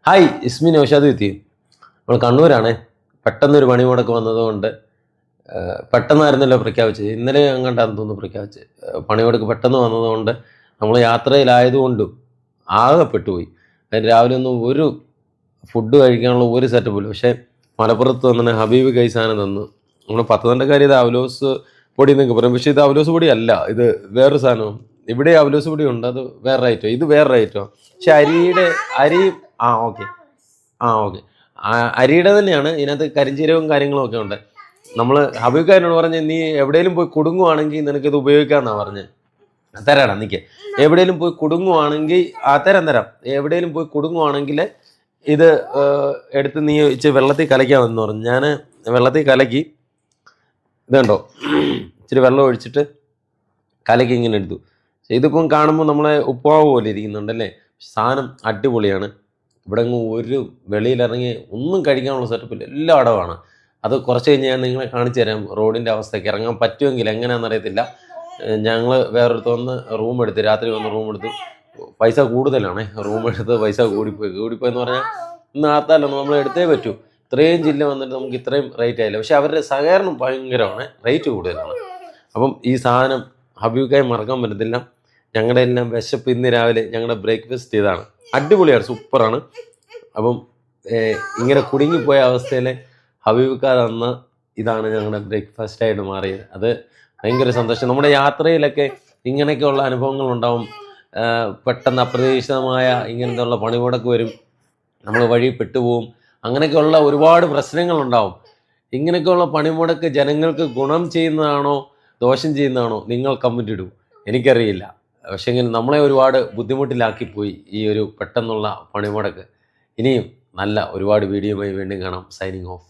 Hi, ഇസ്മി നൗഷാദ് എത്തി. നമ്മൾ കണ്ണൂരാണ്. പെട്ടെന്നൊരു പണിമുടക്ക് വന്നതുകൊണ്ട് പെട്ടെന്നായിരുന്നല്ലോ പ്രഖ്യാപിച്ചത്. ഇന്നലെ അങ്ങോട്ടാന്ന് തോന്നുന്നു പ്രഖ്യാപിച്ചത്. പണിമുടക്ക് പെട്ടെന്ന് വന്നതുകൊണ്ട് നമ്മൾ യാത്രയിലായതുകൊണ്ടും ആകെ പെട്ടുപോയി. അതിന് രാവിലെ ഒന്നും ഒരു ഫുഡ് കഴിക്കാനുള്ള ഒരു സെറ്റപ്പില്ല. പക്ഷേ മലപ്പുറത്ത് വന്നിട്ട് ഹബീബ് കൈസാനം തന്നു. നമ്മൾ പത്തനംതിട്ടക്കാർ ഇത് അവലോസ് പൊടി എന്നൊക്കെ പറയും. പക്ഷേ ഇത് അവലോസ് പൊടി അല്ല, ഇത് വേറൊരു സാധനവും. ഇവിടെ അവലോസ് പൊടി ഉണ്ട്, അത് വേറെ ഐറ്റം, ഇത് വേറെ ഐറ്റം. പക്ഷെ അരി ഓക്കെ ഓക്കെ അരിയുടെ തന്നെയാണ്. ഇതിനകത്ത് കരിഞ്ചീരവും കാര്യങ്ങളും ഒക്കെ ഉണ്ട്. നമ്മൾ ഹബീബ്ക്കാരനോട് പറഞ്ഞ് നീ എവിടെയെങ്കിലും പോയി കുടുങ്ങുവാണെങ്കിൽ നിനക്കിത് ഉപയോഗിക്കാമെന്നാണ് പറഞ്ഞത്. തരാടാ നിൽക്കുക. എവിടെയെങ്കിലും പോയി കുടുങ്ങുവാണെങ്കിൽ തരാം. എവിടെയെങ്കിലും പോയി കുടുങ്ങുവാണെങ്കിൽ ഇത് എടുത്ത് നീ ഇച്ചിരി വെള്ളത്തിൽ കലയ്ക്കാമെന്ന് പറഞ്ഞു. ഞാൻ വെള്ളത്തിൽ കലക്കി ഇതുണ്ടോ ഇച്ചിരി വെള്ളം ഒഴിച്ചിട്ട് കലക്കി ഇങ്ങനെ എടുത്തു. ഇതിപ്പം കാണുമ്പോൾ നമ്മളെ ഉപ്പാവ് പോലെ ഇരിക്കുന്നുണ്ടല്ലേ. സാധനം അടിപൊളിയാണ്. ഇവിടെ ഒരു വെളിയിലിറങ്ങി ഒന്നും കഴിക്കാനുള്ള സെറ്റപ്പില്ല, എല്ലാം അടവാണ്. അത് കുറച്ച് കഴിഞ്ഞ് ഞാൻ നിങ്ങളെ കാണിച്ചു തരാം. റോഡിൻ്റെ അവസ്ഥയ്ക്ക് ഇറങ്ങാൻ പറ്റുമെങ്കിൽ എങ്ങനെയാണെന്ന് അറിയത്തില്ല. ഞങ്ങൾ വേറൊരുത്ത് വന്ന് റൂം എടുത്ത്, രാത്രി വന്ന് റൂം എടുത്തു. പൈസ കൂടുതലാണ്, റൂം എടുത്ത് പൈസ കൂടിപ്പോയെന്ന് പറഞ്ഞാൽ ഇന്ന് ആത്താലോ നമ്മൾ എടുത്തേ പറ്റൂ. ഇത്രയും ജില്ല വന്നിട്ട് നമുക്ക് ഇത്രയും റേറ്റ് ആയില്ല. പക്ഷെ അവരുടെ സഹകരണം ഭയങ്കരമാണ്, റേറ്റ് കൂടുതലാണ്. അപ്പം ഈ സാധനം ഹബീബായി മറക്കാൻ പറ്റത്തില്ല. ഞങ്ങളുടെ എല്ലാം വിശപ്പ് ഇന്ന് രാവിലെ ഞങ്ങളുടെ ബ്രേക്ക്ഫാസ്റ്റ് ഇതാണ്. അടിപൊളിയാണ്, സൂപ്പറാണ്. അപ്പം ഇങ്ങനെ കുടുങ്ങിപ്പോയ അവസ്ഥയിൽ ഹബീബിക്ക തന്ന ഇതാണ് ഞങ്ങളുടെ ബ്രേക്ക്ഫാസ്റ്റായിട്ട് മാറിയത്. അത് ഭയങ്കര സന്തോഷം. നമ്മുടെ യാത്രയിലൊക്കെ ഇങ്ങനെയൊക്കെയുള്ള അനുഭവങ്ങളുണ്ടാവും. പെട്ടെന്ന് അപ്രതീക്ഷിതമായ ഇങ്ങനത്തെയുള്ള പണിമുടക്ക് വരും, നമ്മൾ വഴി പെട്ടുപോകും. അങ്ങനെയൊക്കെയുള്ള ഒരുപാട് പ്രശ്നങ്ങളുണ്ടാവും. ഇങ്ങനെയൊക്കെയുള്ള പണിമുടക്ക് ജനങ്ങൾക്ക് ഗുണം ചെയ്യുന്നതാണോ ദോഷം ചെയ്യുന്നതാണോ നിങ്ങൾ കമൻ്റ് ഇടൂ, എനിക്കറിയില്ല. പക്ഷേങ്കിൽ നമ്മളെ ഒരുപാട് ബുദ്ധിമുട്ടിലാക്കിപ്പോയി ഈ ഒരു പെട്ടെന്നുള്ള പണിമുടക്ക്. ഇനിയും നല്ല ഒരുപാട് വീഡിയോയുമായി വീണ്ടും കാണാം. Signing off.